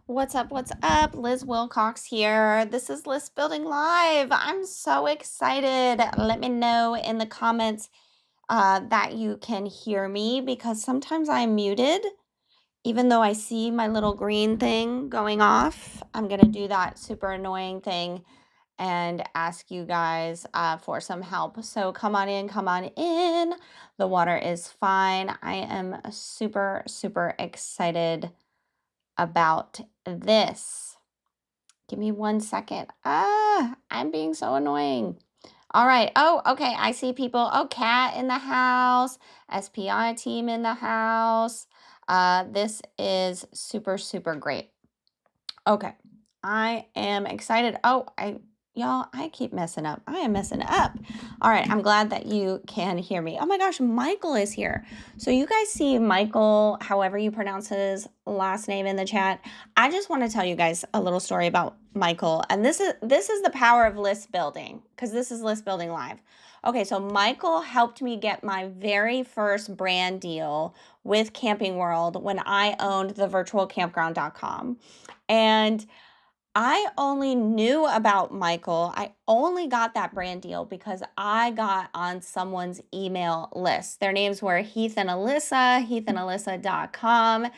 What's up? What's up? Liz Wilcox here. This is List Building Live. I'm so excited. Let me know in the comments that you can hear me because sometimes I'm muted, even though I see my little green thing going off. I'm going to do that super annoying thing and ask you guys for some help. So come on in, come on in. The water is fine. I am super, super excited about this. Give me 1 second. I'm being so annoying. All right. Oh, okay. I see people. Oh, Cat in the house. SPI team in the house. This is super, super great. Okay. I am excited. Y'all, I keep messing up. I am messing up. All right. I'm glad that you can hear me. Oh my gosh, Michael is here. So you guys see Michael, however you pronounce his last name in the chat. I just want to tell you guys a little story about Michael. And this is the power of list building, because this is List Building Live. Okay, so Michael helped me get my very first brand deal with Camping World when I owned the virtualcampground.com. And I only knew about Michael. I only got that brand deal because I got on someone's email list. Their names were Heath and Alyssa, heathandalyssa.com.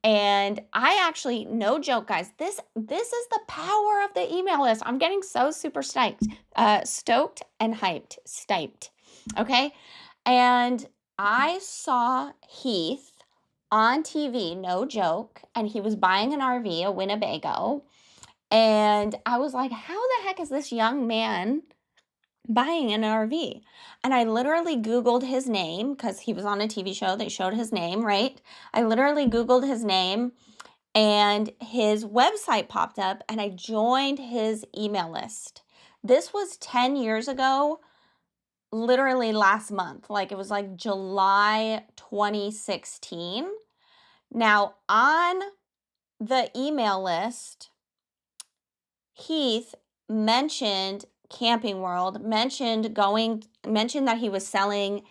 And I actually, no joke, guys, this is the power of the email list. I'm getting so super stoked and hyped, stiped. Okay. And I saw Heath on TV, no joke, and he was buying an RV, a Winnebago. And I was like, how the heck is this young man buying an RV? And I literally Googled his name because he was on a TV show. They showed his name, right? I literally Googled his name and his website popped up and I joined his email list. This was 10 years ago, literally last month. Like it was like July 2016. Now, on the email list, Heath mentioned Camping World, mentioned that he was selling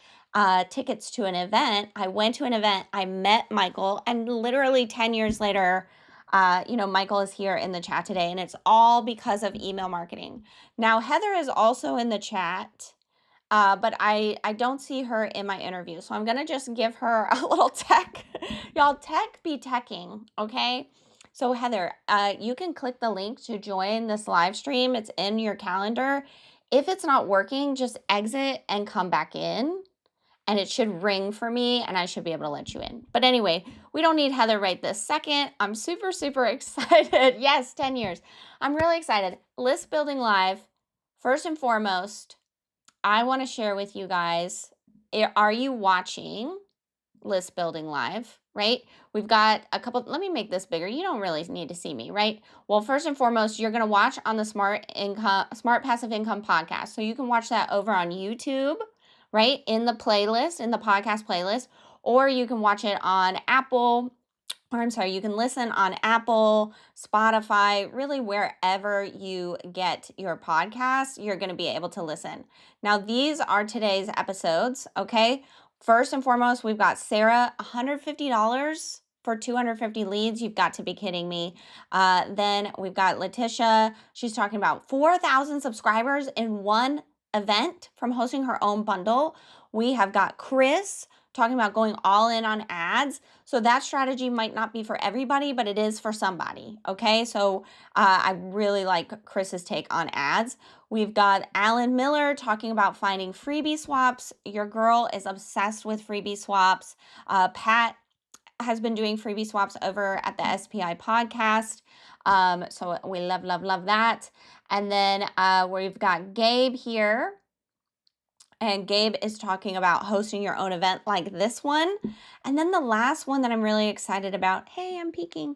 tickets to an event. I went to an event, I met Michael, and literally 10 years later, Michael is here in the chat today, and it's all because of email marketing. Now, Heather is also in the chat, but I don't see her in my interview, so I'm going to just give her a little tech. Y'all, tech be teching, okay? So Heather, you can click the link to join this live stream. It's in your calendar. If it's not working, just exit and come back in, and it should ring for me, and I should be able to let you in. But anyway, we don't need Heather right this second. I'm super, super excited. Yes, 10 years. I'm really excited. List Building Live, first and foremost, I want to share with you guys, are you watching List Building Live, right? We've got a couple, let me make this bigger. You don't really need to see me, right? Well, first and foremost, you're going to watch on the Smart Passive Income podcast. So you can watch that over on YouTube, right? In the playlist, in the podcast playlist, or you can watch it on you can listen on Apple, Spotify, really wherever you get your podcasts, you're going to be able to listen. Now, these are today's episodes, okay? First and foremost, we've got Sarah, $150 for 250 leads. You've got to be kidding me. Then we've got Letitia. She's talking about 4,000 subscribers in one event from hosting her own bundle. We have got Chris talking about going all in on ads. So that strategy might not be for everybody, but it is for somebody. Okay, so I really like Chris's take on ads. We've got Alan Miller talking about finding freebie swaps. Your girl is obsessed with freebie swaps. Pat has been doing freebie swaps over at the SPI podcast. So we love, love, love that. And then we've got Gabe here. And Gabe is talking about hosting your own event like this one. And then the last one that I'm really excited about, hey, I'm peeking,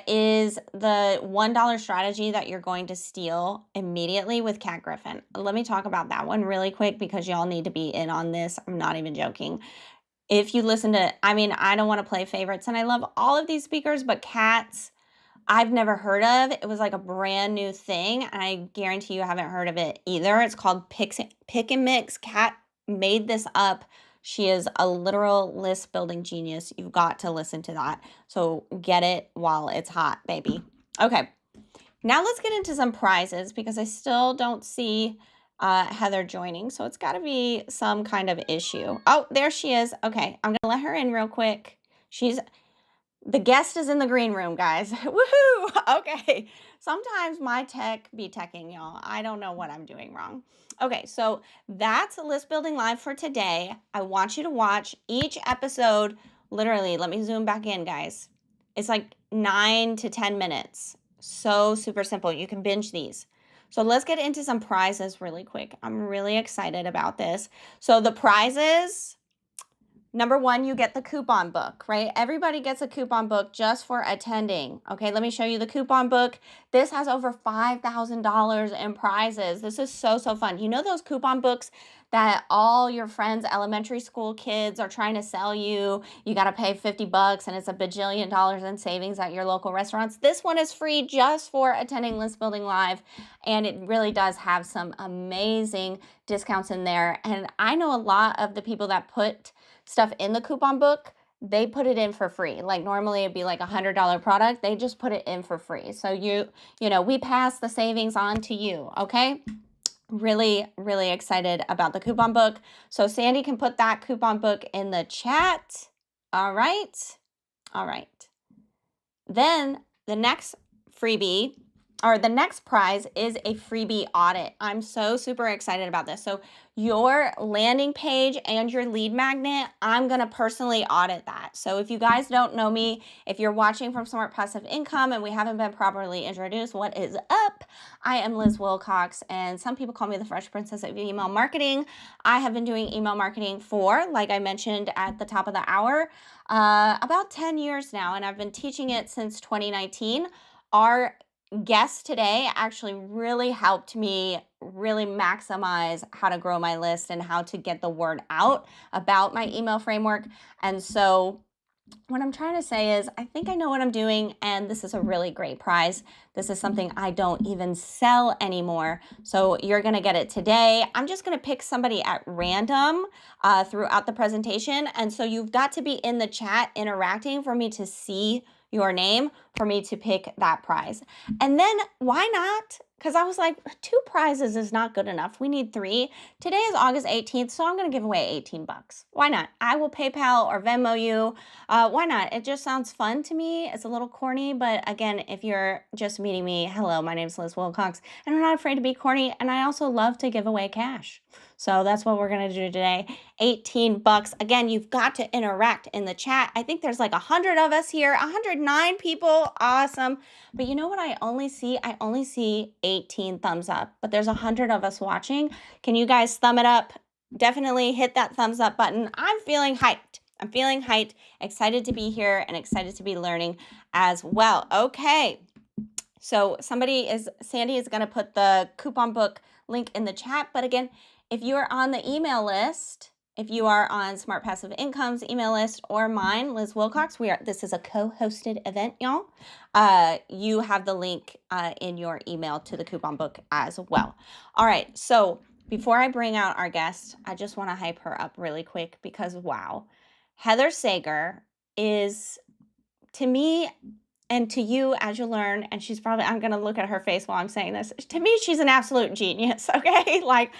is the $1 strategy that you're going to steal immediately with Kat Griffin. Let me talk about that one really quick because y'all need to be in on this. I'm not even joking. If you listen to, I don't want to play favorites, and I love all of these speakers, but Kat's, I've never heard of. It was like a brand new thing, and I guarantee you haven't heard of it either. It's called Pick and Mix. Kat made this up She is a literal list building genius. You've got to listen to that. So get it while it's hot, baby. Okay, now let's get into some prizes because I still don't see Heather joining. So it's got to be some kind of issue. Oh, there she is. Okay, I'm going to let her in real quick. The guest is in the green room, guys. Woohoo! Okay. Sometimes my tech be teching, y'all. I don't know what I'm doing wrong. Okay, so that's List Building Live for today. I want you to watch each episode. Literally, let me zoom back in, guys. It's like 9 to 10 minutes. So super simple. You can binge these. So let's get into some prizes really quick. I'm really excited about this. So the prizes... Number one, you get the coupon book, right? Everybody gets a coupon book just for attending. Okay, let me show you the coupon book. This has over $5,000 in prizes. This is so fun. You know those coupon books that all your friends, elementary school kids, are trying to sell you? You got to pay $50 and it's a bajillion dollars in savings at your local restaurants. This one is free just for attending List Building Live, and it really does have some amazing discounts in there. And I know a lot of the people that put stuff in the coupon book, they put it in for free. Like normally it'd be like $100 product. They just put it in for free. So you know, we pass the savings on to you. Okay. Really excited about the coupon book. So Sandy can put that coupon book in the chat. All right. Then the next freebie, or the next prize, is a freebie audit. I'm so super excited about this. So your landing page and your lead magnet, I'm going to personally audit that. So if you guys don't know me, if you're watching from Smart Passive Income and we haven't been properly introduced, what is up? I am Liz Wilcox, and some people call me the Fresh Princess of Email Marketing. I have been doing email marketing for, like I mentioned at the top of the hour, about 10 years now, and I've been teaching it since 2019. Our guest today actually really helped me really maximize how to grow my list and how to get the word out about my email framework. And so what I'm trying to say is I think I know what I'm doing, and this is a really great prize. This is something I don't even sell anymore. So you're going to get it today. I'm just going to pick somebody at random throughout the presentation. And so you've got to be in the chat interacting for me to see your name, for me to pick that prize. And then why not? Because I was like, 2 prizes is not good enough. We need 3. Today is August 18th, so I'm going to give away $18. Why not? I will PayPal or Venmo you. Why not? It just sounds fun to me. It's a little corny, but again, if you're just meeting me, hello, my name is Liz Wilcox, and I'm not afraid to be corny, and I also love to give away cash. So that's what we're going to do today. $18. Again, you've got to interact in the chat. I think there's like 100 of us here, 109 people. Awesome. But you know what I only see? I only see 18 thumbs up, but there's 100 of us watching. Can you guys thumb it up? Definitely hit that thumbs up button. I'm feeling hyped. Excited to be here and excited to be learning as well. Okay. So Sandy is going to put the coupon book link in the chat. But again, if you are on the email list, if you are on Smart Passive Income's email list or mine, Liz Wilcox, this is a co-hosted event, y'all. You have the link in your email to the coupon book as well. All right, so before I bring out our guest, I just want to hype her up really quick because, wow, Heather Sager is, to me, and to you as you learn, and I'm going to look at her face while I'm saying this. To me, she's an absolute genius, okay? Like,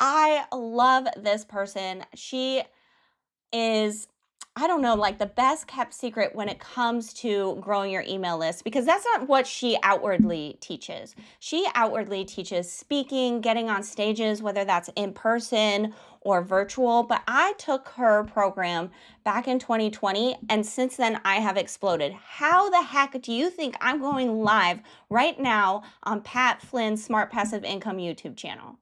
I love this person. She is, I don't know, like the best kept secret when it comes to growing your email list, because that's not what she outwardly teaches. She outwardly teaches speaking, getting on stages, whether that's in person or virtual. But I took her program back in 2020, and since then I have exploded. How the heck do you think I'm going live right now on Pat Flynn's Smart Passive Income YouTube channel?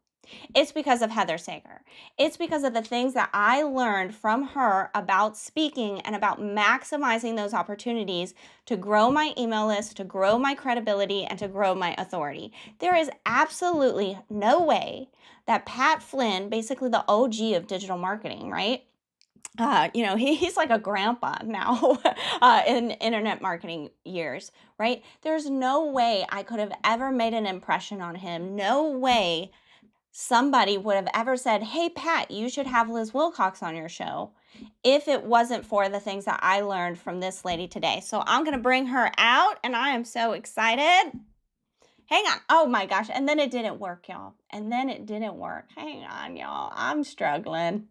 It's because of Heather Sager. It's because of the things that I learned from her about speaking and about maximizing those opportunities to grow my email list, to grow my credibility, and to grow my authority. There is absolutely no way that Pat Flynn, basically the OG of digital marketing, right? He's like a grandpa now in internet marketing years, right? There's no way I could have ever made an impression on him. No way somebody would have ever said, hey, Pat, you should have Liz Wilcox on your show if it wasn't for the things that I learned from this lady today. So I'm going to bring her out, and I am so excited. Hang on. Oh my gosh. And then it didn't work, y'all. And then it didn't work. Hang on, y'all. I'm struggling.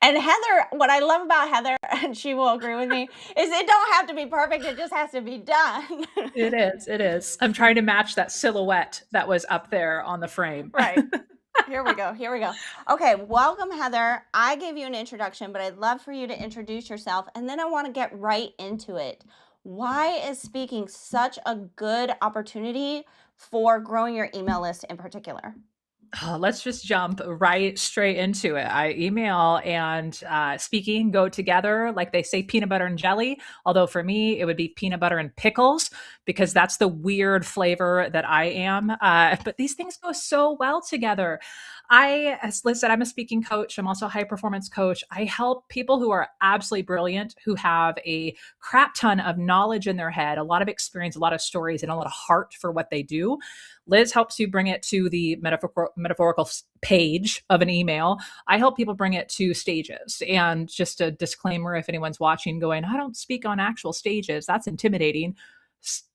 And Heather, what I love about Heather, and she will agree with me, is it don't have to be perfect. It just has to be done. It is. It is. I'm trying to match that silhouette that was up there on the frame. Right. Here we go. Here we go. Okay. Welcome, Heather. I gave you an introduction, but I'd love for you to introduce yourself. And then I want to get right into it. Why is speaking such a good opportunity for growing your email list in particular? Let's just jump right straight into it. Email and speaking go together, like they say, peanut butter and jelly. Although for me, it would be peanut butter and pickles because that's the weird flavor that I am. But these things go so well together. As Liz said, I'm a speaking coach. I'm also a high performance coach. I help people who are absolutely brilliant, who have a crap ton of knowledge in their head, a lot of experience, a lot of stories, and a lot of heart for what they do. Liz helps you bring it to the metaphorical page of an email. I help people bring it to stages. And just a disclaimer, if anyone's watching going, I don't speak on actual stages, that's intimidating.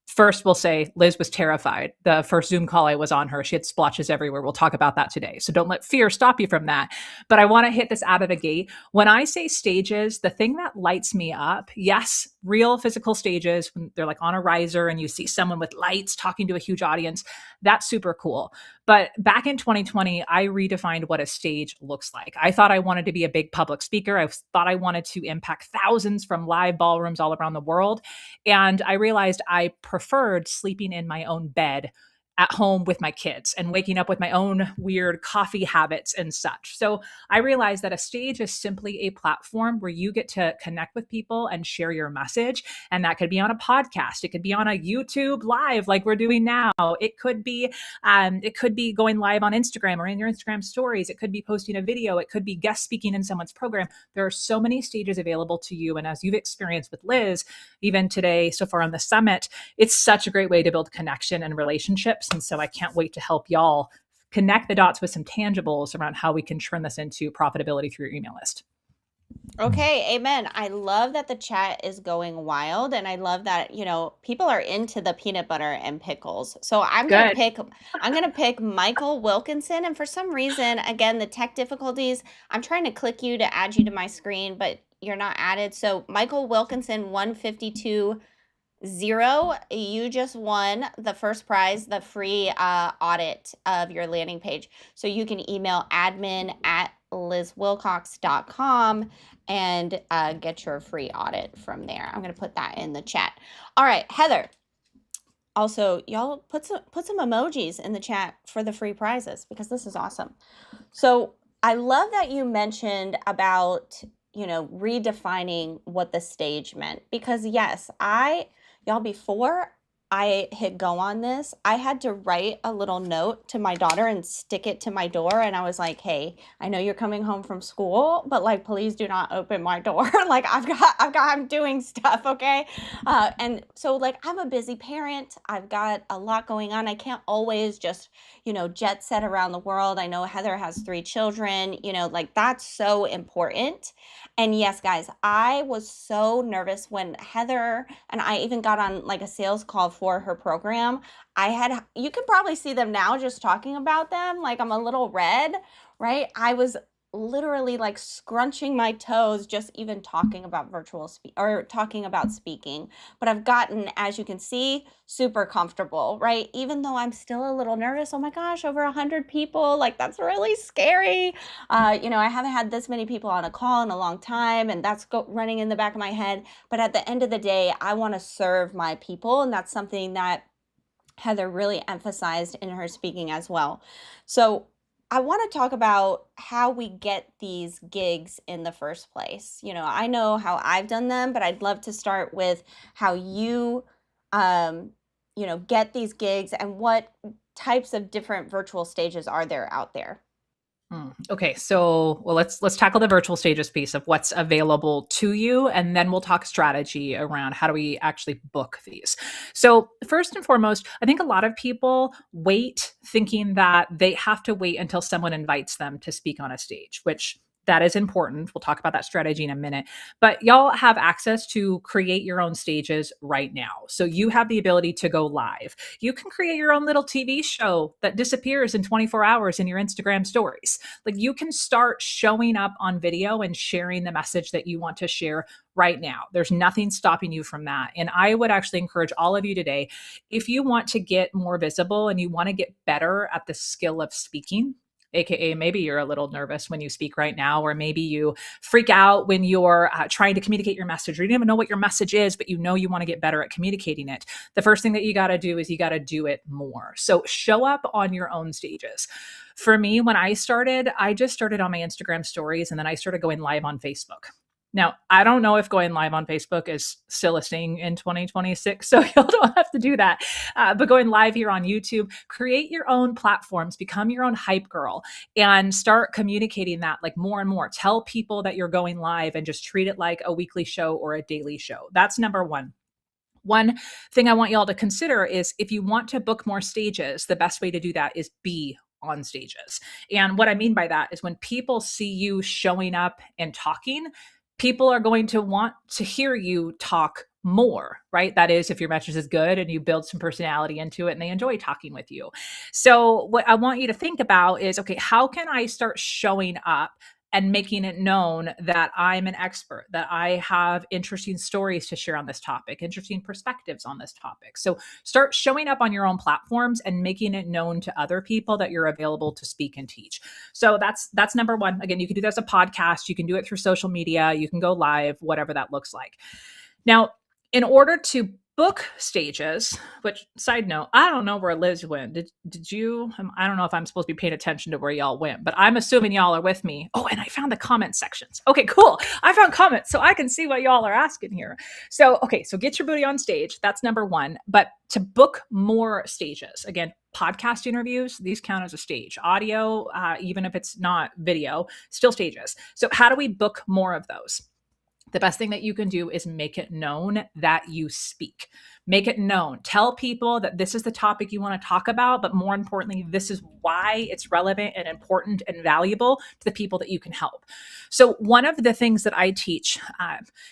First, we'll say Liz was terrified. The first Zoom call I was on her, she had splotches everywhere. We'll talk about that today. So don't let fear stop you from that. But I want to hit this out of the gate. When I say stages, the thing that lights me up, yes, real physical stages, when they're like on a riser and you see someone with lights talking to a huge audience, that's super cool. But back in 2020, I redefined what a stage looks like. I thought I wanted to be a big public speaker. I thought I wanted to impact thousands from live ballrooms all around the world. And I realized I preferred sleeping in my own bed at home with my kids and waking up with my own weird coffee habits and such. So I realized that a stage is simply a platform where you get to connect with people and share your message. And that could be on a podcast. It could be on a YouTube live like we're doing now. It could be going live on Instagram or in your Instagram stories. It could be posting a video. It could be guest speaking in someone's program. There are so many stages available to you. And as you've experienced with Liz, even today, so far on the summit, it's such a great way to build connection and relationships. And so I can't wait to help y'all connect the dots with some tangibles around how we can turn this into profitability through your email list. Okay, amen. I love that the chat is going wild, and I love that, people are into the peanut butter and pickles. So Good. I'm gonna pick Michael Wilkinson, and for some reason, again, the tech difficulties, I'm trying to click you to add you to my screen, but you're not added. So Michael Wilkinson 152 0, you just won the first prize, the free audit of your landing page. So you can email admin@lizwilcox.com and get your free audit from there. I'm going to put that in the chat. All right, Heather. Also, y'all put some emojis in the chat for the free prizes because this is awesome. So I love that you mentioned about, redefining what the stage meant because yes, before I hit go on this, I had to write a little note to my daughter and stick it to my door. And I was like, hey, I know you're coming home from school, but like, please do not open my door. Like I'm doing stuff. Okay. And so like, I'm a busy parent. I've got a lot going on. I can't always just, jet set around the world. I know Heather has 3 children, like that's so important. And yes, guys, I was so nervous when Heather and I even got on like a sales call for her program. You can probably see them now just talking about them. Like I'm a little red, right? I was literally like scrunching my toes just even talking about talking about speaking. But I've gotten, as you can see, super comfortable, right? Even though I'm still a little nervous. Oh my gosh, over 100 people, like that's really scary. I haven't had this many people on a call in a long time, and that's running in the back of my head. But at the end of the day, I want to serve my people, and that's something that Heather really emphasized in her speaking as well. So I want to talk about how we get these gigs in the first place. I know how I've done them, but I'd love to start with how you, get these gigs and what types of different virtual stages are there out there. Okay, so let's tackle the virtual stages piece of what's available to you, and then we'll talk strategy around how do we actually book these. So first and foremost, I think a lot of people wait thinking that they have to wait until someone invites them to speak on a stage, which that is important. We'll talk about that strategy in a minute. But y'all have access to create your own stages right now. So you have the ability to go live. You can create your own little TV show that disappears in 24 hours in your Instagram stories. Like you can start showing up on video and sharing the message that you want to share right now. There's nothing stopping you from that. And I would actually encourage all of you today, if you want to get more visible and you want to get better at the skill of speaking, AKA maybe you're a little nervous when you speak right now, or maybe you freak out when you're trying to communicate your message, or you don't even know what your message is, but you know you want to get better at communicating it. The first thing that you got to do is you got to do it more. So show up on your own stages. For me, when I just started on my Instagram stories, and then I started going live on Facebook. Now, I don't know if going live on Facebook is still a thing in 2026, so y'all don't have to do that. But going live here on YouTube, create your own platforms, become your own hype girl, and start communicating that like more and more. Tell people that you're going live and just treat it like a weekly show or a daily show. That's number one. One thing I want y'all to consider is if you want to book more stages, the best way to do that is be on stages. And what I mean by that is when people see you showing up and talking, people are going to want to hear you talk more, right? That is, if your message is good and you build some personality into it and they enjoy talking with you. So, what I want you to think about is okay, how can I start showing up and making it known that I'm an expert, that I have interesting stories to share on this topic, interesting perspectives on this topic. So start showing up on your own platforms and making it known to other people that you're available to speak and teach. So that's number one. Again, you can do that as a podcast, you can do it through social media, you can go live, whatever that looks like. Now, in order to book stages, which side note, I don't know where Liz went. Did you? I don't know if I'm supposed to be paying attention to where y'all went, but I'm assuming y'all are with me. Oh, and I found the comment sections. Okay, cool. I found comments so I can see what y'all are asking here. So, okay, so get your booty on stage. That's number one. But to book more stages, again, podcast interviews, these count as a stage. Audio, even if it's not video, still stages. So how do we book more of those? The best thing that you can do is make it known that you speak. Make it known. Tell people that this is the topic you want to talk about, but more importantly, this is why it's relevant and important and valuable to the people that you can help. So one of the things that I teach,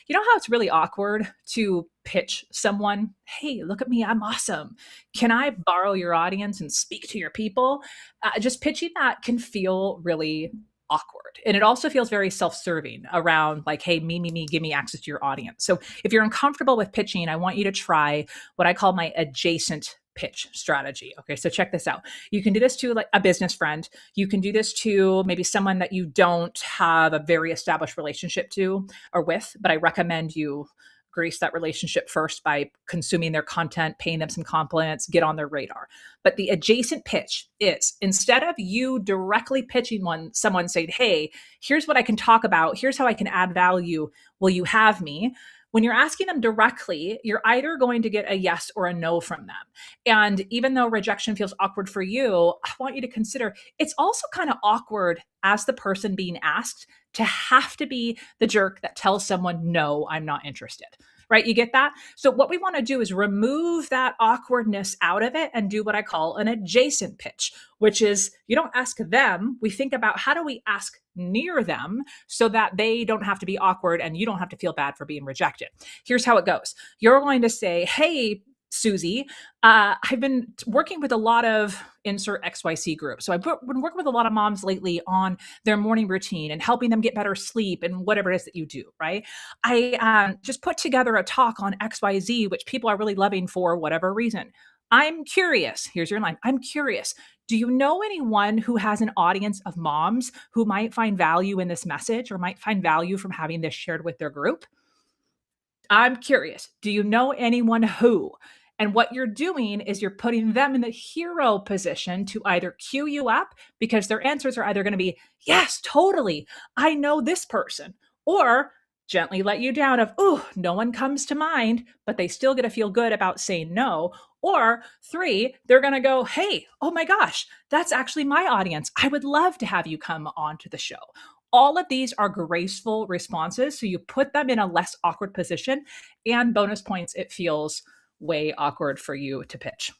you know how it's really awkward to pitch someone, hey, look at me, I'm awesome. Can I borrow your audience and speak to your people? Just pitching that can feel really awkward. And it also feels very self-serving around like, hey, me, give me access to your audience. So if you're uncomfortable with pitching, I want you to try what I call my adjacent pitch strategy. Okay, so check this out. You can do this to like a business friend. You can do this to maybe someone that you don't have a very established relationship to or with, but I recommend you grease that relationship first by consuming their content, paying them some compliments, get on their radar. But the adjacent pitch is instead of you directly pitching someone saying, hey, here's what I can talk about, here's how I can add value, will you have me? When you're asking them directly, you're either going to get a yes or a no from them. And even though rejection feels awkward for you, I want you to consider it's also kind of awkward as the person being asked to have to be the jerk that tells someone, no, I'm not interested. Right? You get that? So what we want to do is remove that awkwardness out of it and do what I call an adjacent pitch, which is you don't ask them. We think about how do we ask near them so that they don't have to be awkward and you don't have to feel bad for being rejected. Here's how it goes. You're going to say, hey, Susie, I've been working with a lot of insert XYC groups. So I've been working with a lot of moms lately on their morning routine and helping them get better sleep and whatever it is that you do, right? I just put together a talk on XYZ, which people are really loving for whatever reason. I'm curious. Here's your line. I'm curious. Do you know anyone who has an audience of moms who might find value in this message or might find value from having this shared with their group? I'm curious. Do you know anyone who? And what you're doing is you're putting them in the hero position to either cue you up because their answers are either going to be, yes, totally. I know this person. Or gently let you down of, oh, no one comes to mind, but they still get to feel good about saying no. Or 3, they're going to go, hey, oh my gosh, that's actually my audience. I would love to have you come onto the show. All of these are graceful responses. So you put them in a less awkward position, and bonus points, it feels way awkward for you to pitch.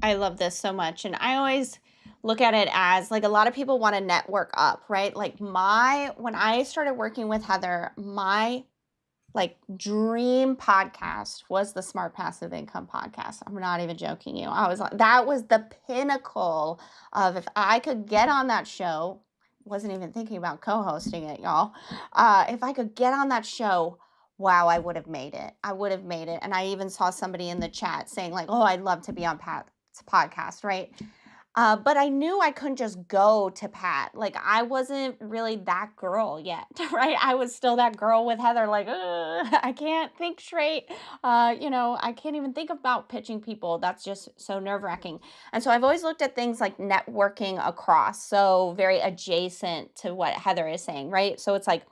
I love this so much. And I always look at it as like a lot of people want to network up, right? Like when I started working with Heather, my like dream podcast was the Smart Passive Income podcast. I'm not even joking you. I was like, that was the pinnacle of if I could get on that show, wasn't even thinking about co-hosting it, y'all. If I could get on that show, wow, I would have made it. I would have made it. And I even saw somebody in the chat saying like, oh, I'd love to be on Pat's podcast, right? But I knew I couldn't just go to Pat. Like, I wasn't really that girl yet, right? I was still that girl with Heather, like, I can't think straight. I can't even think about pitching people. That's just so nerve-wracking. And so I've always looked at things like networking across, so very adjacent to what Heather is saying, right? So it's like,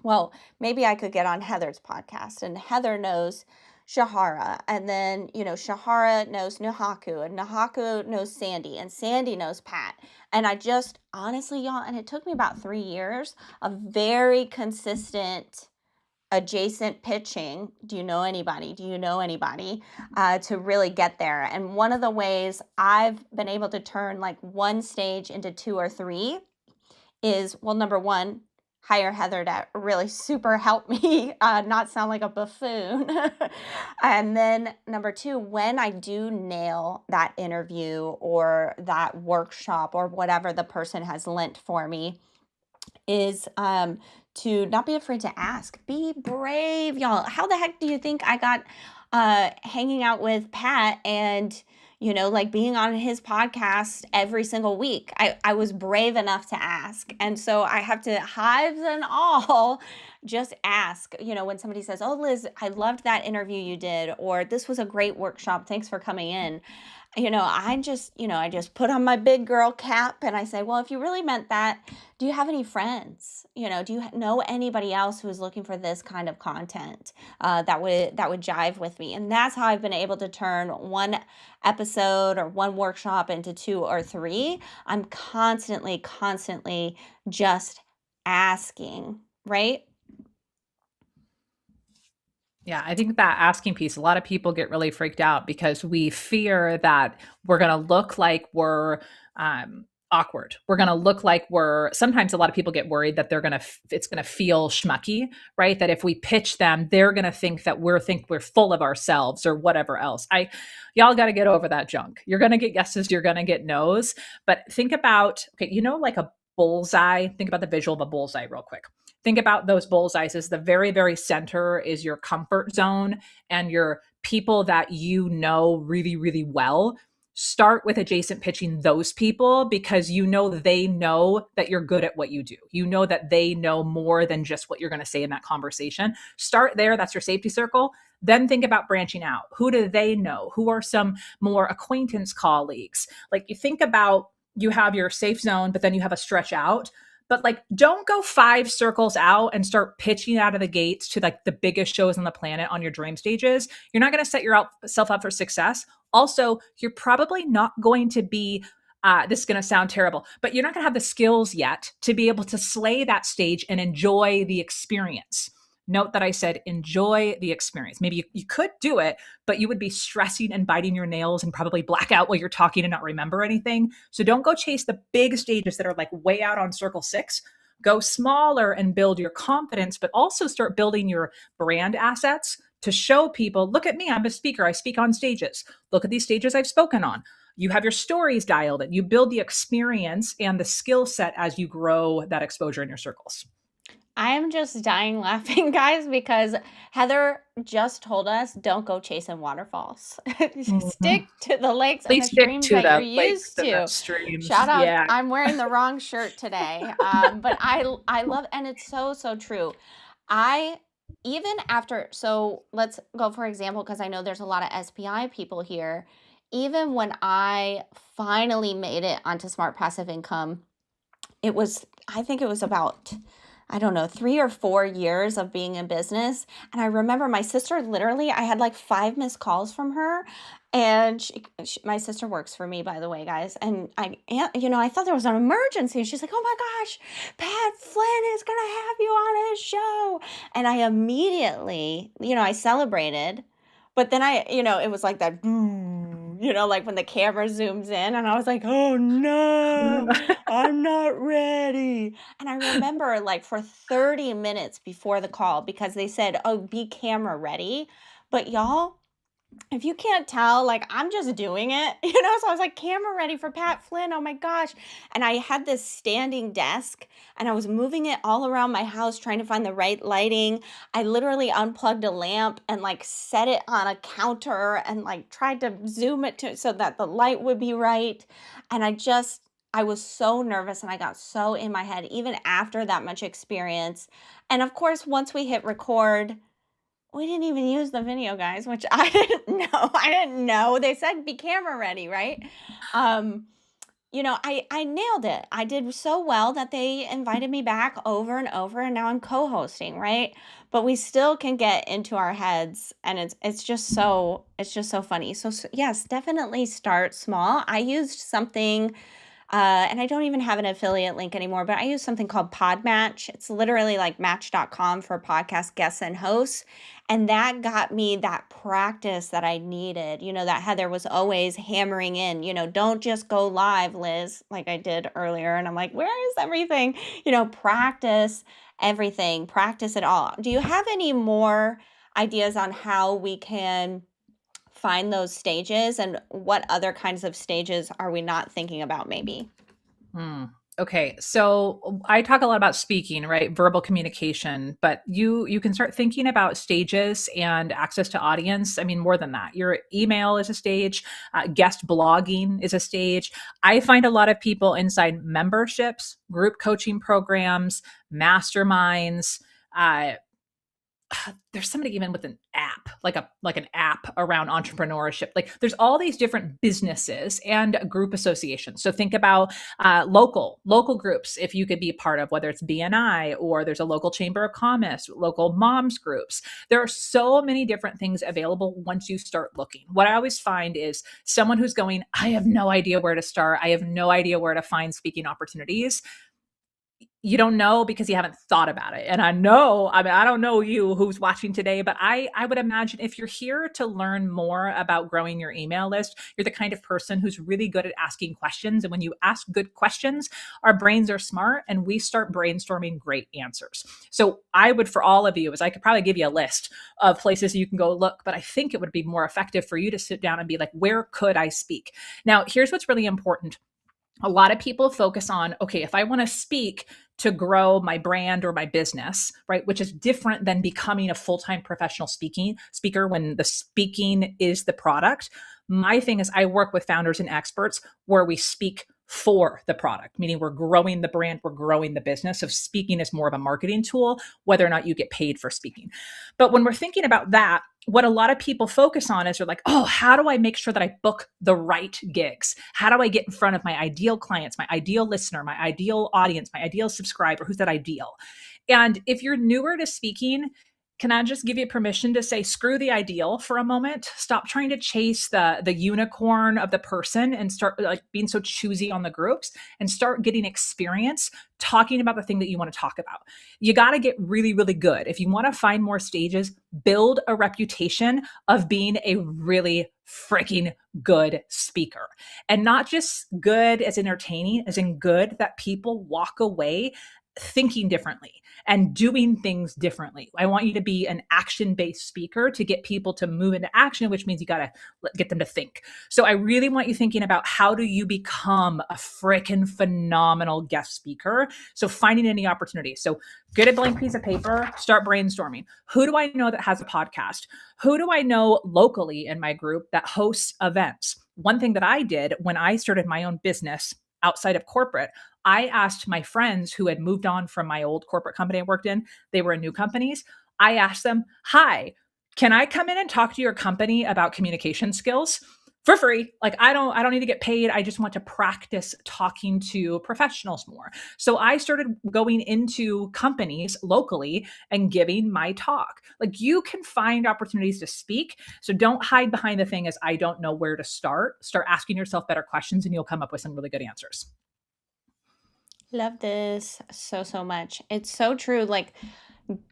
well, maybe I could get on Heather's podcast, and Heather knows Shahara, and then Shahara knows Nahaku, and Nahaku knows Sandy, and Sandy knows Pat. And I just honestly, y'all, and it took me about 3 years of very consistent adjacent pitching. Do you know anybody? Do you know anybody? To really get there. And one of the ways I've been able to turn like one stage into 2 or 3 is, well, number one, hire Heather to really super help me not sound like a buffoon. And then number 2, when I do nail that interview or that workshop or whatever the person has lent for me, is to not be afraid to ask. Be brave, y'all. How the heck do you think I got hanging out with Pat and like being on his podcast every single week? I was brave enough to ask. And so I have to, hives and all, just ask. When somebody says, oh, Liz, I loved that interview you did, or this was a great workshop, thanks for coming in. I just put on my big girl cap and I say, well, if you really meant that, do you have any friends? Do you know anybody else who is looking for this kind of content that would jive with me? And that's how I've been able to turn one episode or one workshop into 2 or 3. I'm constantly just asking, right? Yeah, I think that asking piece, a lot of people get really freaked out because we fear that we're going to look like we're awkward. We're going to look like sometimes a lot of people get worried that it's going to feel schmucky, right? That if we pitch them, they're going to think that we're full of ourselves or whatever else. Y'all got to get over that junk. You're going to get yeses, you're going to get nos, but think about, okay, like a bullseye, think about the visual of a bullseye real quick. Think about those bullseyes as the very, very center is your comfort zone and your people that really, really well. Start with adjacent pitching those people because they know that you're good at what you do. That they know more than just what you're going to say in that conversation. Start there. That's your safety circle. Then think about branching out. Who do they know? Who are some more acquaintance colleagues? Like you think about, you have your safe zone, but then you have a stretch out. But don't go 5 circles out and start pitching out of the gates to the biggest shows on the planet on your dream stages. You're not going to set yourself up for success. Also, you're probably not going to be, this is going to sound terrible, but you're not going to have the skills yet to be able to slay that stage and enjoy the experience. Note that I said enjoy the experience. Maybe you could do it, but you would be stressing and biting your nails and probably black out while you're talking and not remember anything. So don't go chase the big stages that are way out on circle 6. Go smaller and build your confidence, but also start building your brand assets to show people, look at me, I'm a speaker. I speak on stages. Look at these stages I've spoken on. You have your stories dialed in. You build the experience and the skill set as you grow that exposure in your circles. I'm just dying laughing, guys, because Heather just told us don't go chasing waterfalls. Stick to the lakes and the streams that you're used to. Shout out, yeah. I'm wearing the wrong shirt today. But I love, and it's so true. So let's go for example, because I know there's a lot of SPI people here. Even when I finally made it onto Smart Passive Income, I think it was about I don't know, 3 or 4 years of being in business. And I remember my sister literally, I had like 5 missed calls from her. And my sister works for me, by the way, guys. And I thought there was an emergency. And she's like, oh my gosh, Pat Flynn is going to have you on his show. And I immediately, I celebrated. But then it was like that, like when the camera zooms in, and I was like, oh no, I'm not ready. And I remember like for 30 minutes before the call, because they said, oh, be camera ready. But y'all, if you can't tell, like I'm just doing it, so I was like, camera ready for Pat Flynn. Oh my gosh. And I had this standing desk and I was moving it all around my house trying to find the right lighting. I literally unplugged a lamp and like set it on a counter and like tried to zoom it so that the light would be right. And I was so nervous and I got so in my head, even after that much experience. And of course, once we hit record, we didn't even use the video, guys, which I didn't know. I didn't know. They said be camera ready, right? I nailed it. I did so well that they invited me back over and over, and now I'm co-hosting, right? But we still can get into our heads, and it's just so funny. So yes, definitely start small. I used something and I don't even have an affiliate link anymore, but I use something called Podmatch. It's literally like match.com for podcast guests and hosts. And that got me that practice that I needed, that Heather was always hammering in, don't just go live, Liz, like I did earlier. And I'm like, where is everything? Practice everything, practice it all. Do you have any more ideas on how we can find those stages, and what other kinds of stages are we not thinking about maybe? Okay, so I talk a lot about speaking, right? Verbal communication, but you can start thinking about stages and access to audience. I mean, more than that, your email is a stage, guest blogging is a stage. I find a lot of people inside memberships, group coaching programs, masterminds. There's somebody even with an app, like an app around entrepreneurship. Like there's all these different businesses and group associations. So think about local groups, if you could be a part of, whether it's BNI or there's a local chamber of commerce, local moms groups. There are so many different things available once you start looking. What I always find is someone who's going, I have no idea where to start. I have no idea where to find speaking opportunities. You don't know because you haven't thought about it. And I don't know you who's watching today, but I would imagine if you're here to learn more about growing your email list, you're the kind of person who's really good at asking questions. And when you ask good questions, our brains are smart and we start brainstorming great answers. So I would, for all of you, I could probably give you a list of places you can go look, but I think it would be more effective for you to sit down and be like, where could I speak? Now, here's what's really important. A lot of people focus on, okay, if I want to speak to grow my brand or my business, right, which is different than becoming a full-time professional speaker when the speaking is the product. My thing is I work with founders and experts where we speak for the product, meaning we're growing the brand, we're growing the business. So speaking is more of a marketing tool, whether or not you get paid for speaking. But when we're thinking about that, what a lot of people focus on is they're like, oh, how do I make sure that I book the right gigs? How do I get in front of my ideal clients, my ideal listener, my ideal audience, my ideal subscriber? Who's that ideal? And if you're newer to speaking, can I just give you permission to say, screw the ideal for a moment? Stop trying to chase the unicorn of the person and start like being so choosy on the groups and start getting experience talking about the thing that you want to talk about. You got to get really, really good. If you want to find more stages, build a reputation of being a really freaking good speaker, and not just good as entertaining, as in good that people walk away thinking differently and doing things differently. I want you to be an action-based speaker to get people to move into action, which means you got to get them to think. So I really want you thinking about how do you become a freaking phenomenal guest speaker? So finding any opportunities. So get a blank piece of paper, start brainstorming. Who do I know that has a podcast? Who do I know locally in my group that hosts events? One thing that I did when I started my own business outside of corporate, I asked my friends who had moved on from my old corporate company I worked in, they were in new companies. I asked them, hi, can I come in and talk to your company about communication skills? for free. Like I don't need to get paid. I just want to practice talking to professionals more. So I started going into companies locally and giving my talk. Like you can find opportunities to speak. So don't hide behind the thing as I don't know where to start. Start asking yourself better questions and you'll come up with some really good answers. Love this so, so much. It's so true. Like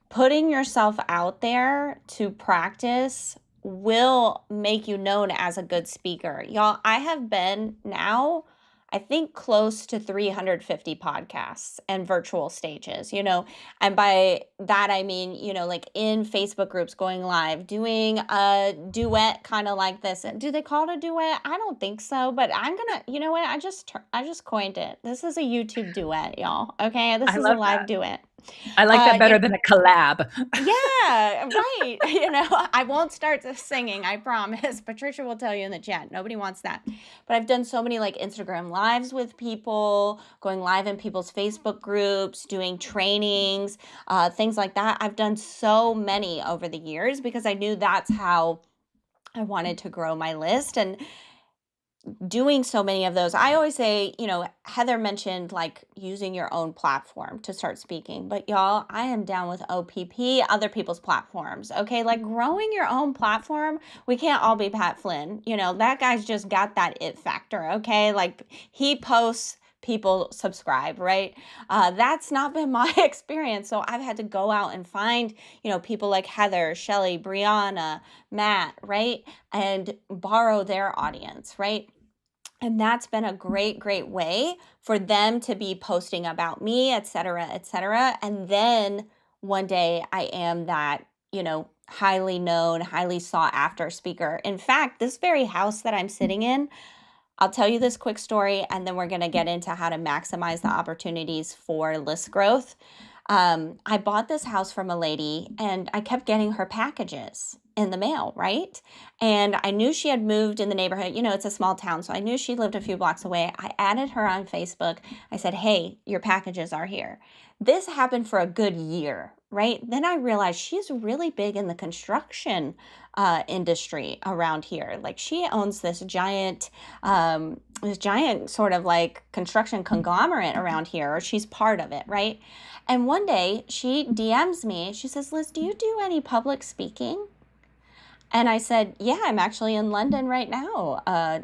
putting yourself out there to practice will make you known as a good speaker. Y'all, I have been now, I think, close to 350 podcasts and virtual stages, and by that I mean, like in Facebook groups going live, doing a duet kind of like this. Do they call it a duet? I don't think so, but I'm gonna, you know what? I just coined it. This is a YouTube duet, y'all. Okay, this I is a love live that. duet. I like that You better than a collab. Yeah, right. I won't start singing, I promise. Patricia will tell you in the chat. Nobody wants that. But I've done so many like Instagram lives with people, going live in people's Facebook groups, doing trainings, things like that. I've done so many over the years because I knew that's how I wanted to grow my list. And doing so many of those, I always say, Heather mentioned like using your own platform to start speaking, but y'all, I am down with OPP, other people's platforms. Okay, like growing your own platform. We can't all be Pat Flynn. That guy's just got that it factor. Okay, like he posts, people subscribe, right? That's not been my experience. So I've had to go out and find, people like Heather, Shelly, Brianna, Matt, right? And borrow their audience, right? And that's been a great, great way for them to be posting about me, et cetera, et cetera. And then one day I am that, highly known, highly sought after speaker. In fact, this very house that I'm sitting in, I'll tell you this quick story, and then we're going to get into how to maximize the opportunities for list growth. I bought this house from a lady, and I kept getting her packages in the mail, right? And I knew she had moved in the neighborhood. It's a small town, so I knew she lived a few blocks away. I added her on Facebook. I said, hey, your packages are here. This happened for a good year, right? Then I realized she's really big in the construction industry around here. Like she owns this giant sort of like construction conglomerate around here, or she's part of it, right? And one day she DMs me. She says, Liz, do you do any public speaking? And I said, yeah, I'm actually in London right now,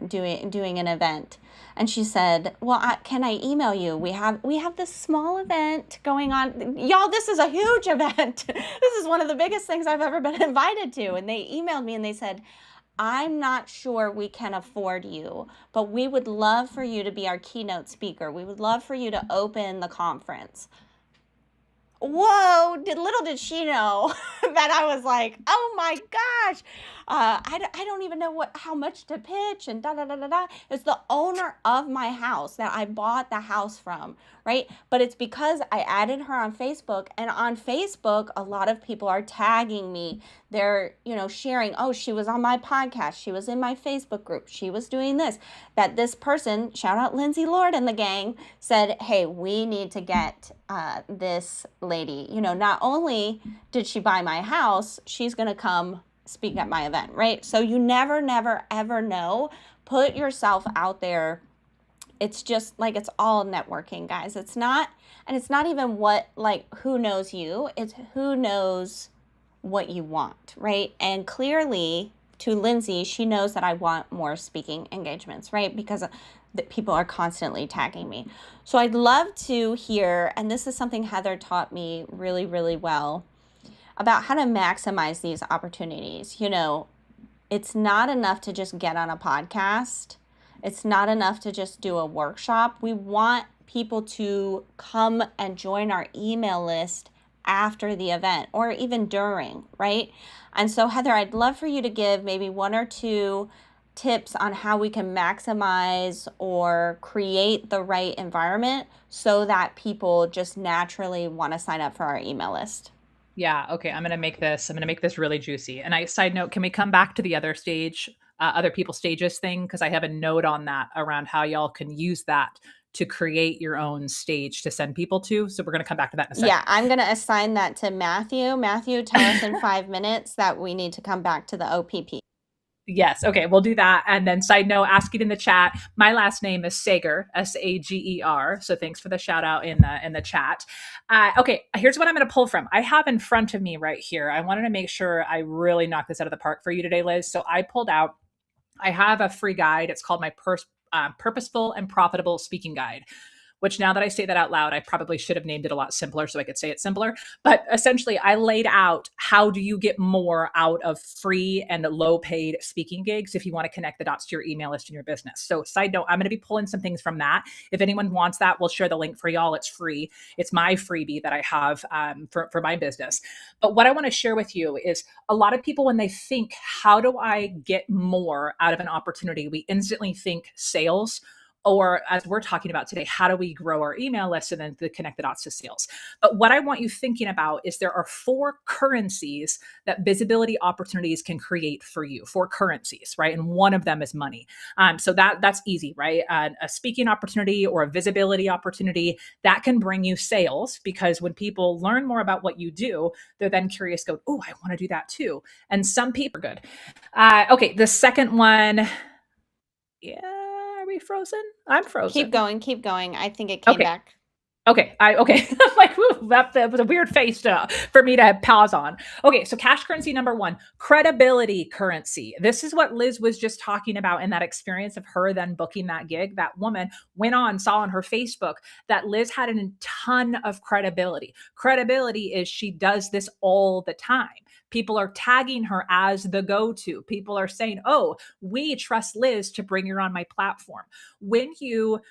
doing an event. And she said, well, can I email you? We have this small event going on. Y'all, this is a huge event. This is one of the biggest things I've ever been invited to. And they emailed me and they said, I'm not sure we can afford you, but we would love for you to be our keynote speaker. We would love for you to open the conference. Whoa, little did she know that I was like, oh my gosh, I don't even know how much to pitch and da da da da da. It's the owner of my house that I bought the house from, right? But it's because I added her on Facebook, and on Facebook, a lot of people are tagging me. They're, sharing, oh, she was on my podcast. She was in my Facebook group. She was doing this. That this person, shout out Lindsay Lord and the gang, said, hey, we need to get this lady. Not only did she buy my house, she's going to come speak at my event, right? So you never, never, ever know. Put yourself out there. It's just like, it's all networking, guys. It's not even who knows you. It's who knows what you want, right? And clearly to Lindsay, she knows that I want more speaking engagements, right? Because that people are constantly tagging me. So I'd love to hear, and this is something Heather taught me really, really well, about how to maximize these opportunities. It's not enough to just get on a podcast. It's not enough to just do a workshop. We want people to come and join our email list after the event or even during, right? And so Heather, I'd love for you to give maybe one or two tips on how we can maximize or create the right environment so that people just naturally want to sign up for our email list. Yeah. Okay. I'm going to make this really juicy. And side note, can we come back to the other people's stages thing? Cause I have a note on that around how y'all can use that to create your own stage to send people to. So we're going to come back to that in a second. Yeah. I'm going to assign that to Matthew. Matthew, tell us in 5 minutes that we need to come back to the OPP. Yes. Okay. We'll do that. And then, side note, ask it in the chat. My last name is Sager, Sager. So thanks for the shout out in the chat. Okay. Here's what I'm going to pull from. I have in front of me right here. I wanted to make sure I really knock this out of the park for you today, Liz. So I pulled out. I have a free guide. It's called my Purposeful and Profitable Speaking Guide, which now that I say that out loud, I probably should have named it a lot simpler so I could say it simpler. But essentially, I laid out how do you get more out of free and low paid speaking gigs if you want to connect the dots to your email list and your business. So side note, I'm going to be pulling some things from that. If anyone wants that, we'll share the link for y'all. It's free. It's my freebie that I have for my business. But what I want to share with you is a lot of people, when they think, how do I get more out of an opportunity? We instantly think sales, or as we're talking about today, how do we grow our email list and then connect the dots to sales? But what I want you thinking about is there are 4 currencies that visibility opportunities can create for you. 4 currencies, right? And one of them is money. So that's easy, right? A speaking opportunity or a visibility opportunity that can bring you sales, because when people learn more about what you do, they're then curious, go, oh, I want to do that too. And some people are good. Okay, the second one. Yeah, are we frozen? I'm frozen. Keep going. I think it came Okay. back. Okay. Okay. I'm like, whew, that was a weird face for me to pause on. Okay. So cash currency number 1, credibility currency. This is what Liz was just talking about in that experience of her then booking that gig. That woman saw on her Facebook that Liz had a ton of credibility. Credibility is she does this all the time. People are tagging her as the go-to. People are saying, oh, we trust Liz to bring her on my platform. When you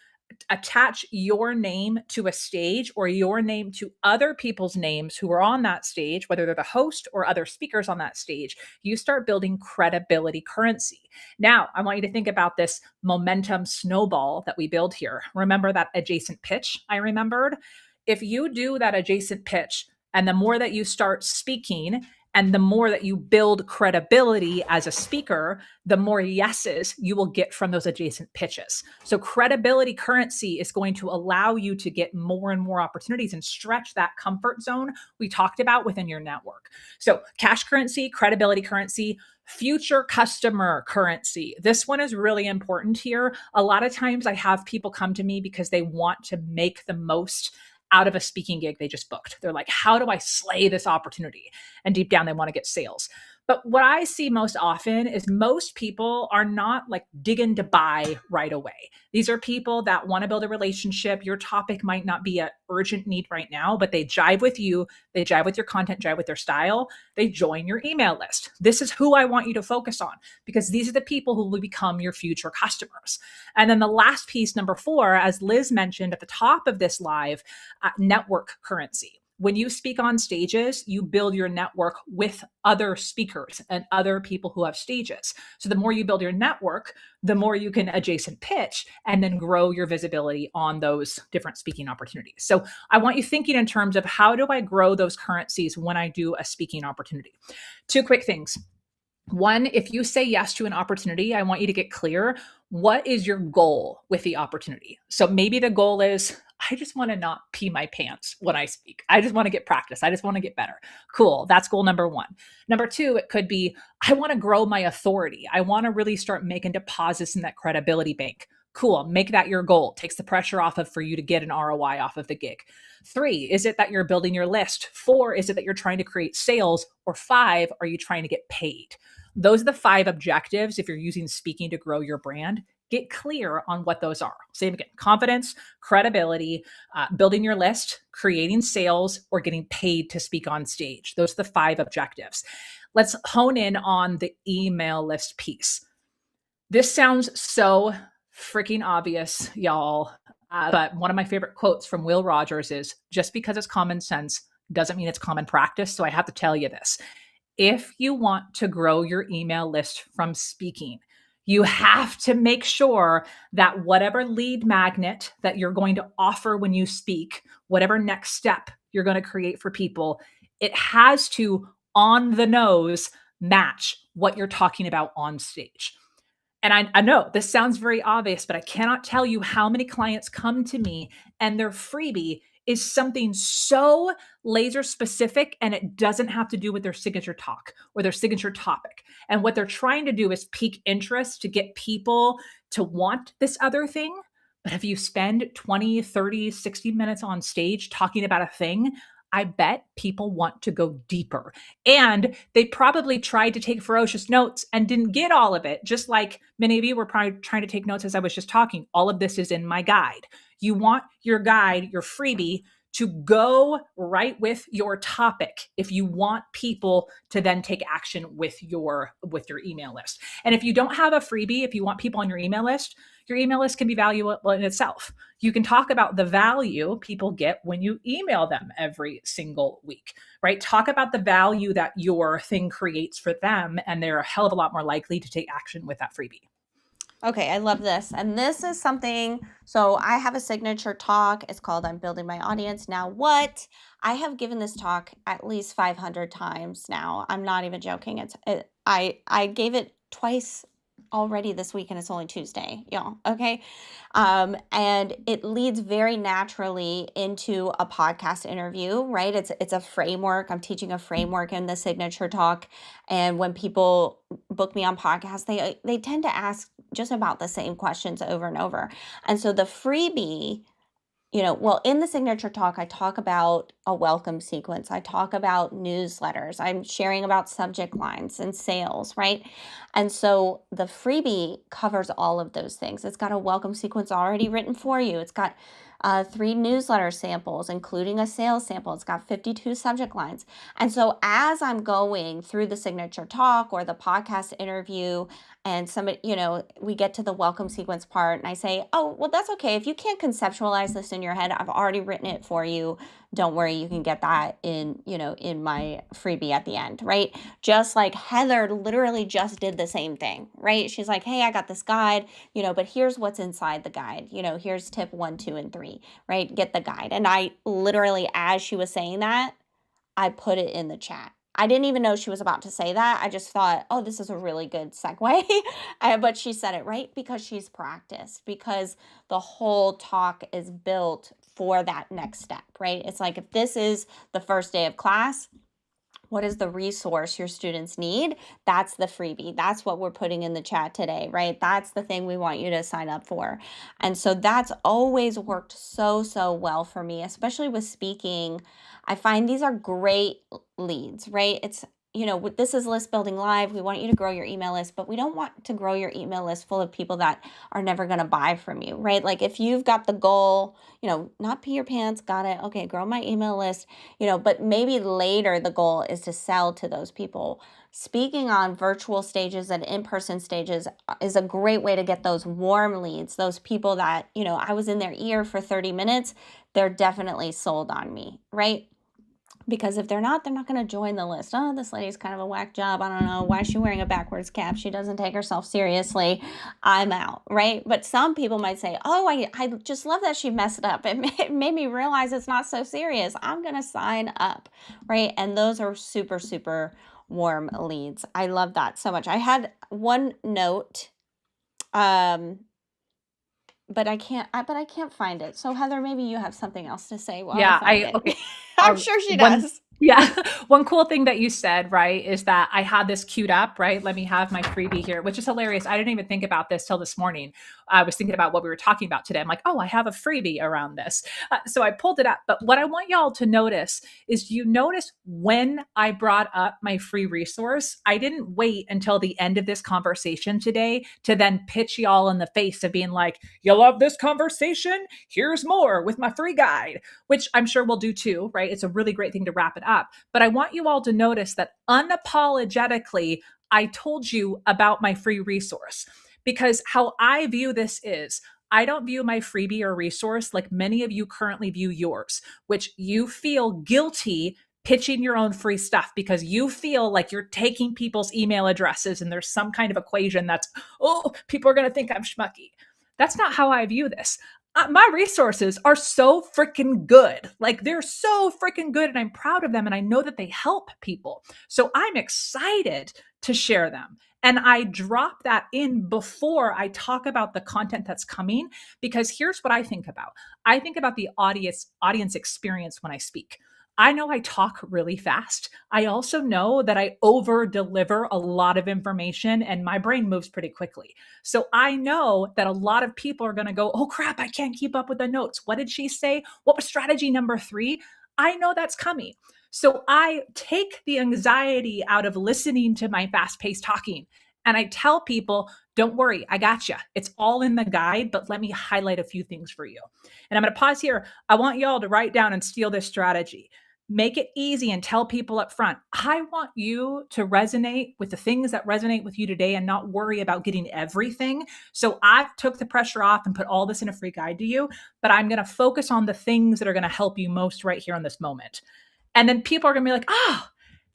attach your name to a stage or your name to other people's names who are on that stage, whether they're the host or other speakers on that stage, you start building credibility currency. Now, I want you to think about this momentum snowball that we build here. Remember that adjacent pitch I remembered? If you do that adjacent pitch, and the more that you start speaking, and the more that you build credibility as a speaker, the more yeses you will get from those adjacent pitches. So credibility currency is going to allow you to get more and more opportunities and stretch that comfort zone we talked about within your network. So cash currency, credibility currency, future customer currency. This one is really important here. A lot of times I have people come to me because they want to make the most out of a speaking gig they just booked. They're like, how do I slay this opportunity? And deep down, they want to get sales. But what I see most often is most people are not like digging to buy right away. These are people that want to build a relationship. Your topic might not be an urgent need right now, but they jive with you. They jive with your content, jive with their style. They join your email list. This is who I want you to focus on, because these are the people who will become your future customers. And then the last piece, number 4, as Liz mentioned at the top of this live, network currency. When you speak on stages, you build your network with other speakers and other people who have stages. So the more you build your network, the more you can adjacent pitch and then grow your visibility on those different speaking opportunities. So I want you thinking in terms of how do I grow those currencies when I do a speaking opportunity? 2 quick things. 1, if you say yes to an opportunity, I want you to get clear. What is your goal with the opportunity? So maybe the goal is, I just want to not pee my pants when I speak. I just want to get practice. I just want to get better. Cool. That's goal number 1. Number 2, it could be, I want to grow my authority. I want to really start making deposits in that credibility bank. Cool. Make that your goal. Takes the pressure off of for you to get an ROI off of the gig. 3, is it that you're building your list? 4, is it that you're trying to create sales? Or 5, are you trying to get paid? Those are the 5 objectives if you're using speaking to grow your brand. Get clear on what those are. Same again, confidence, credibility, building your list, creating sales, or getting paid to speak on stage. Those are the 5 objectives. Let's hone in on the email list piece. This sounds so freaking obvious, y'all. But one of my favorite quotes from Will Rogers is, just because it's common sense doesn't mean it's common practice. So I have to tell you this. If you want to grow your email list from speaking, you have to make sure that whatever lead magnet that you're going to offer when you speak, whatever next step you're going to create for people, it has to, on the nose, match what you're talking about on stage. And I know this sounds very obvious, but I cannot tell you how many clients come to me and their freebie is something so laser specific, and it doesn't have to do with their signature talk or their signature topic. And what they're trying to do is pique interest to get people to want this other thing. But if you spend 20, 30, 60 minutes on stage talking about a thing, I bet people want to go deeper. And they probably tried to take ferocious notes and didn't get all of it. Just like many of you were probably trying to take notes as I was just talking. All of this is in my guide. You want your guide, your freebie, to go right with your topic if you want people to then take action with your email list. And if you don't have a freebie, if you want people on your email list can be valuable in itself. You can talk about the value people get when you email them every single week, right? Talk about the value that your thing creates for them, and they're a hell of a lot more likely to take action with that freebie. Okay, I love this. And this is something, so I have a signature talk. It's called I'm Building My Audience Now What? I have given this talk at least 500 times now. I'm not even joking. I gave it twice already this week, and it's only Tuesday, y'all. Okay. And it leads very naturally into a podcast interview, right? It's a framework. I'm teaching a framework in the signature talk. And when people book me on podcasts, they tend to ask just about the same questions over and over. And so the freebie, well, in the signature talk, I talk about a welcome sequence. I talk about newsletters. I'm sharing about subject lines and sales, right? And so the freebie covers all of those things. It's got a welcome sequence already written for you. It's got 3 newsletter samples, including a sales sample. It's got 52 subject lines. And so as I'm going through the signature talk or the podcast interview, and somebody, we get to the welcome sequence part, and I say, oh, well, that's okay. If you can't conceptualize this in your head, I've already written it for you. Don't worry, you can get that in my freebie at the end, right? Just like Heather literally just did the same thing, right? She's like, hey, I got this guide, but here's what's inside the guide. Here's tip 1, 2, and 3, right? Get the guide. And I literally, as she was saying that, I put it in the chat. I didn't even know she was about to say that. I just thought, oh, this is a really good segue. But she said it right because she's practiced, because the whole talk is built for that next step, right? It's like, if this is the first day of class, what is the resource your students need? That's the freebie. That's what we're putting in the chat today, right? That's the thing we want you to sign up for. And so that's always worked so, so well for me, especially with speaking. I find these are great leads, right? It's, this is List Building Live. We want you to grow your email list, but we don't want to grow your email list full of people that are never going to buy from you, right? Like if you've got the goal, not pee your pants, got it. Okay, grow my email list, but maybe later the goal is to sell to those people. Speaking on virtual stages and in-person stages is a great way to get those warm leads, those people that, I was in their ear for 30 minutes. They're definitely sold on me, right? Because if they're not going to join the list. Oh, this lady's kind of a whack job. I don't know. Why is she wearing a backwards cap? She doesn't take herself seriously. I'm out, right? But some people might say, oh, I just love that she messed up. It made me realize it's not so serious. I'm going to sign up, right? And those are super, super warm leads. I love that so much. I had one note, but I can't find it. So Heather, maybe you have something else to say while I find it. Okay. I'm sure she does. Yeah. One cool thing that you said, right, is that I had this queued up, right? Let me have my freebie here, which is hilarious. I didn't even think about this till this morning. I was thinking about what we were talking about today. I'm like, oh, I have a freebie around this. So I pulled it up. But what I want y'all to notice is, you notice when I brought up my free resource, I didn't wait until the end of this conversation today to then pitch y'all in the face of being like, you love this conversation? Here's more with my free guide, which I'm sure we'll do too, right? It's a really great thing to wrap it up. But I want you all to notice that unapologetically, I told you about my free resource, because how I view this is, I don't view my freebie or resource like many of you currently view yours, which you feel guilty pitching your own free stuff because you feel like you're taking people's email addresses and there's some kind of equation that's, oh, people are going to think I'm schmucky. That's not how I view this. My resources are so freaking good. Like, they're so freaking good, and I'm proud of them, and I know that they help people. So I'm excited to share them. And I drop that in before I talk about the content that's coming, because here's what I think about. I think about the audience experience when I speak. I know I talk really fast. I also know that I over deliver a lot of information and my brain moves pretty quickly. So I know that a lot of people are going to go, oh crap, I can't keep up with the notes. What did she say? What was strategy number 3? I know that's coming. So I take the anxiety out of listening to my fast paced talking. And I tell people, don't worry, I got you. It's all in the guide, but let me highlight a few things for you. And I'm going to pause here. I want y'all to write down and steal this strategy. Make it easy and tell people up front, I want you to resonate with the things that resonate with you today and not worry about getting everything. So I've took the pressure off and put all this in a free guide to you, but I'm going to focus on the things that are going to help you most right here in this moment. And then people are going to be like, oh,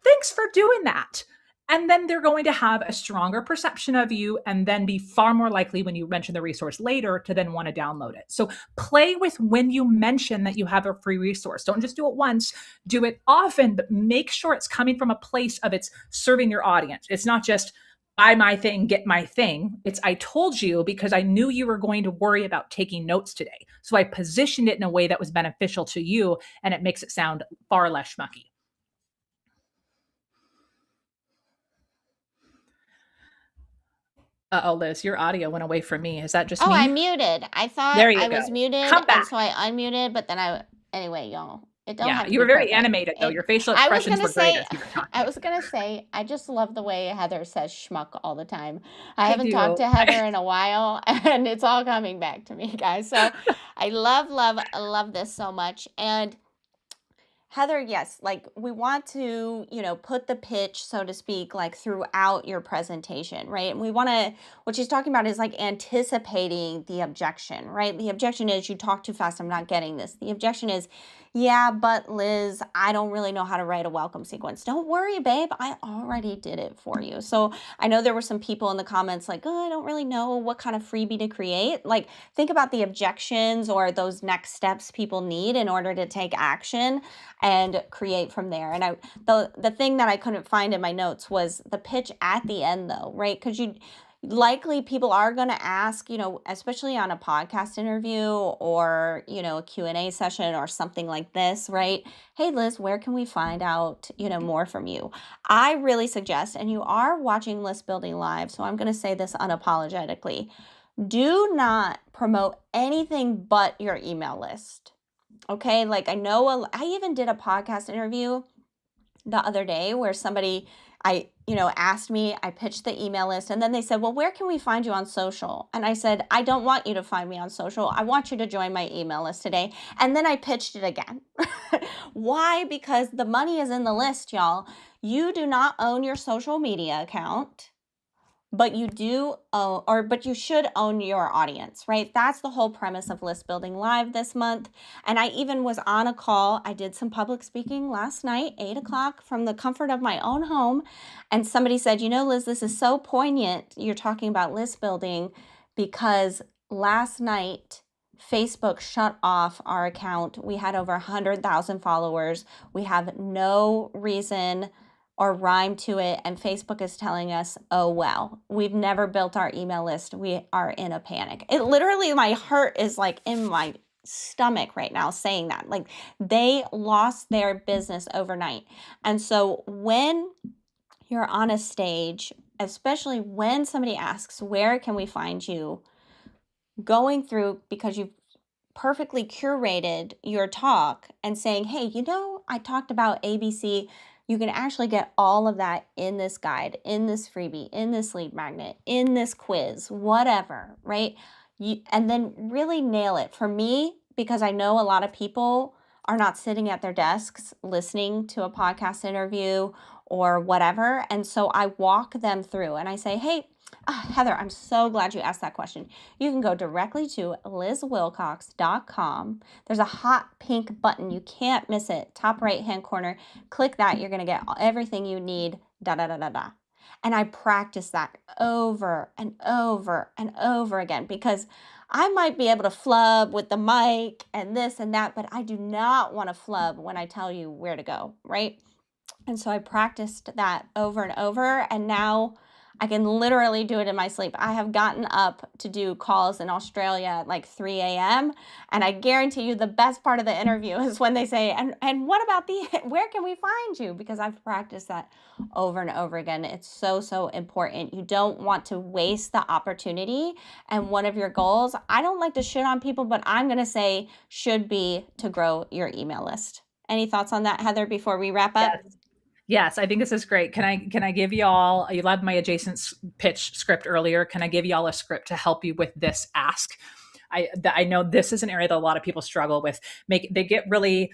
thanks for doing that. And then they're going to have a stronger perception of you and then be far more likely when you mention the resource later to then want to download it. So play with when you mention that you have a free resource. Don't just do it once, do it often, but make sure it's coming from a place of it's serving your audience. It's not just buy my thing, get my thing. It's I told you because I knew you were going to worry about taking notes today. So I positioned it in a way that was beneficial to you and it makes it sound far less schmucky. Uh-oh, Liz, your audio went away from me. Is that just Oh, I me? muted. I thought There you I was go. muted, Come and back. so I unmuted, but then anyway, y'all, it don't Yeah, have to you be were very perfect. animated though. Your facial I was expressions gonna were great say, as you were I talking. was gonna say, I just love the way Heather says schmuck all the time. I I haven't talked do. to Heather in a while, and it's all coming back to me, guys. So I love this so much. And Heather, yes, like we want to, put the pitch, so to speak, like throughout your presentation, right? And we want to, what she's talking about is like anticipating the objection, right? The objection is you talk too fast, I'm not getting this. The objection is, yeah, but Liz, I don't really know how to write a welcome sequence. Don't worry, babe, I already did it for you. So I know there were some people in the comments like, oh, I don't really know what kind of freebie to create. Like, think about the objections or those next steps people need in order to take action and create from there. And the thing that I couldn't find in my notes was the pitch at the end though, right? Because you likely people are going to ask, especially on a podcast interview or, a Q&A session or something like this, right? Hey Liz, where can we find out, more from you? I really suggest, and you are watching List Building Live, so I'm going to say this unapologetically. Do not promote anything but your email list. Okay, like I even did a podcast interview the other day where somebody asked me, I pitched the email list, and then they said, well, where can we find you on social? And I said, I don't want you to find me on social. I want you to join my email list today. And then I pitched it again. Why? Because the money is in the list, y'all. You do not own your social media account, but you do own, but you should own your audience, right? That's the whole premise of List Building Live this month. And I even was on a call. I did some public speaking last night, 8 o'clock, from the comfort of my own home. And somebody said, Liz, this is so poignant. You're talking about list building because last night, Facebook shut off our account. We had over 100,000 followers. We have no reason or rhyme to it, and Facebook is telling us, oh well, we've never built our email list, we are in a panic. It literally, my heart is like in my stomach right now saying that. Like, they lost their business overnight. And so when you're on a stage, especially when somebody asks, where can we find you, going through, because you've perfectly curated your talk and saying, hey, I talked about ABC. You can actually get all of that in this guide, in this freebie, in this lead magnet, in this quiz, whatever, right? And then really nail it. For me, because I know a lot of people are not sitting at their desks listening to a podcast interview or whatever. And so I walk them through and I say, hey, Heather, I'm so glad you asked that question. You can go directly to lizwilcox.com. There's a hot pink button. You can't miss it. Top right-hand corner. Click that. You're going to get everything you need. Da, da, da, da, da. And I practice that over and over and over again because I might be able to flub with the mic and this and that, but I do not want to flub when I tell you where to go, right? And so I practiced that over and over. And now I can literally do it in my sleep. I have gotten up to do calls in Australia at like 3 a.m. And I guarantee you the best part of the interview is when they say, and what about where can we find you? Because I've practiced that over and over again. It's so, so important. You don't want to waste the opportunity. And one of your goals, I don't like to shit on people, but I'm going to say should be to grow your email list. Any thoughts on that, Heather, before we wrap up? Yes. Yes, I think this is great. Can I give y'all, you loved my adjacent pitch script earlier. Can I give y'all a script to help you with this ask? I know this is an area that a lot of people struggle with. They get really,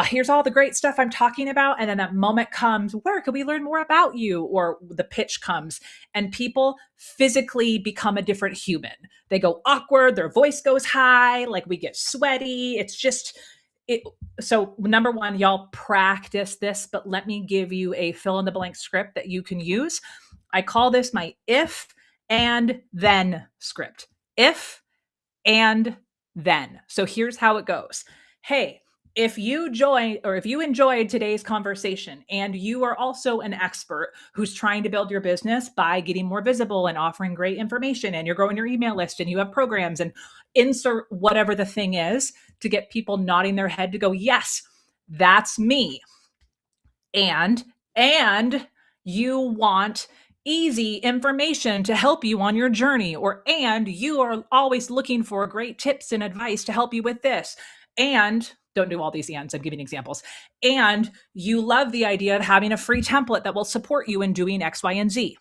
here's all the great stuff I'm talking about. And then that moment comes, where can we learn more about you? Or the pitch comes and people physically become a different human. They go awkward, their voice goes high, like we get sweaty. It's just, it, so number one, y'all practice this, but let me give you a fill in the blank script that you can use. I call this my if and then script. If and then. So here's how it goes. Hey, if you enjoyed today's conversation and you are also an expert who's trying to build your business by getting more visible and offering great information, and you're growing your email list and you have programs, and insert whatever the thing is to get people nodding their head to go, yes, that's me. And you want easy information to help you on your journey, and you are always looking for great tips and advice to help you with this. And don't do all these ands, I'm giving examples. And you love the idea of having a free template that will support you in doing X, Y, and Z.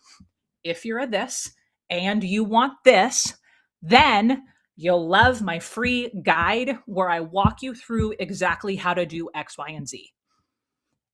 If you're a this and you want this, then you'll love my free guide where I walk you through exactly how to do X, Y, and Z.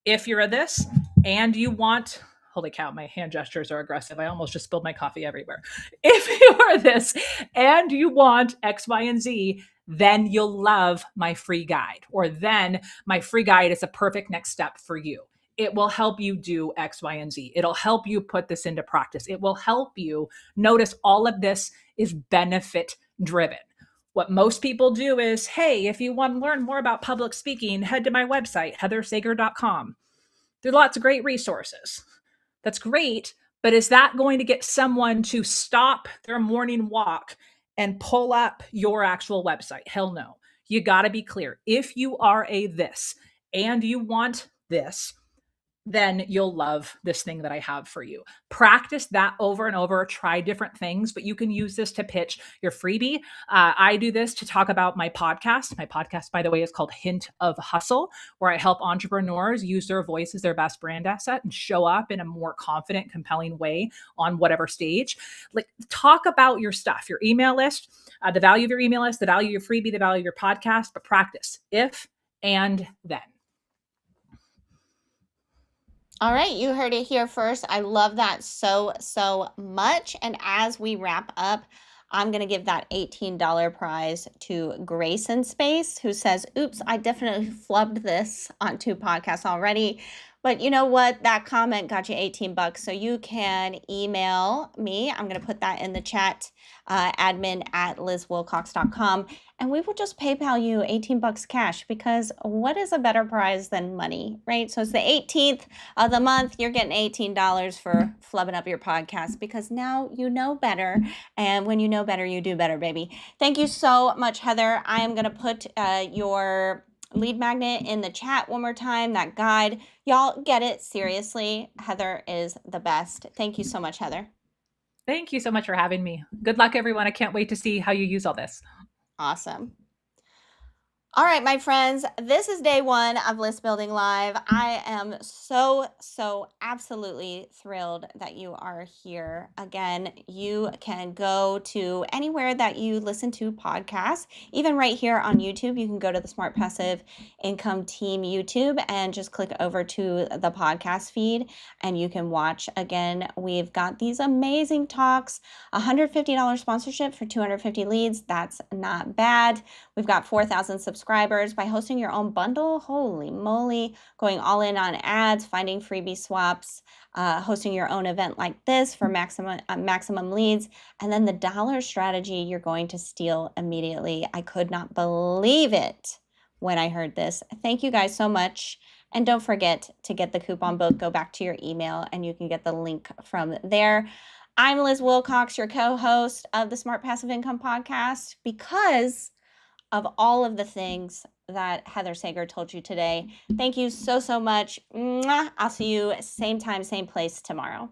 If you're a this and you want, holy cow, my hand gestures are aggressive. I almost just spilled my coffee everywhere. If you are this and you want X, Y, and Z, then you'll love my free guide, or then my free guide is a perfect next step for you. It will help you do X, Y, and Z. It'll help you put this into practice. It will help you notice all of this is benefit driven. What most people do is, hey, if you want to learn more about public speaking, head to my website, heathersager.com. There are lots of great resources. That's great, but is that going to get someone to stop their morning walk and pull up your actual website? Hell no. You got to be clear. If you are a this and you want this, then you'll love this thing that I have for you. Practice that over and over, try different things, but you can use this to pitch your freebie. I do this to talk about my podcast. My podcast, by the way, is called Hint of Hustle, where I help entrepreneurs use their voice as their best brand asset and show up in a more confident, compelling way on whatever stage. Like, talk about your stuff, your email list, the value of your email list, the value of your freebie, the value of your podcast, but practice if and then. All right, you heard it here first. I love that so, so much. And as we wrap up, I'm going to give that $18 prize to Grayson Space, who says, oops, I definitely flubbed this on 2 podcasts already. But you know what? That comment got you $18. So you can email me. I'm going to put that in the chat, admin@lizwilcox.com. And we will just PayPal you $18 cash, because what is a better prize than money, right? So it's the 18th of the month. You're getting $18 for flubbing up your podcast, because now you know better. And when you know better, you do better, baby. Thank you so much, Heather. I am going to put your lead magnet in the chat one more time, that guide. Y'all get it. Seriously, Heather is the best. Thank you so much, Heather. Thank you so much for having me. Good luck, everyone. I can't wait to see how you use all this. Awesome. All right, my friends, this is day 1 of List Building Live. I am so absolutely thrilled that you are here. Again, you can go to anywhere that you listen to podcasts, even right here on YouTube. You can go to the Smart Passive Income Team YouTube and just click over to the podcast feed, and you can watch. Again, we've got these amazing talks, $150 sponsorship for 250 leads. That's not bad. We've got 4,000 subscribers by hosting your own bundle. Holy moly, going all in on ads, finding freebie swaps, hosting your own event like this for maximum leads, and then the dollar strategy you're going to steal immediately. I could not believe it when I heard this. Thank you guys so much. And don't forget to get the coupon book. Go back to your email and you can get the link from there. I'm Liz Wilcox, your co-host of the Smart Passive Income Podcast, because of all of the things that Heather Sager told you today. Thank you so much. Mwah. I'll see you same time, same place tomorrow.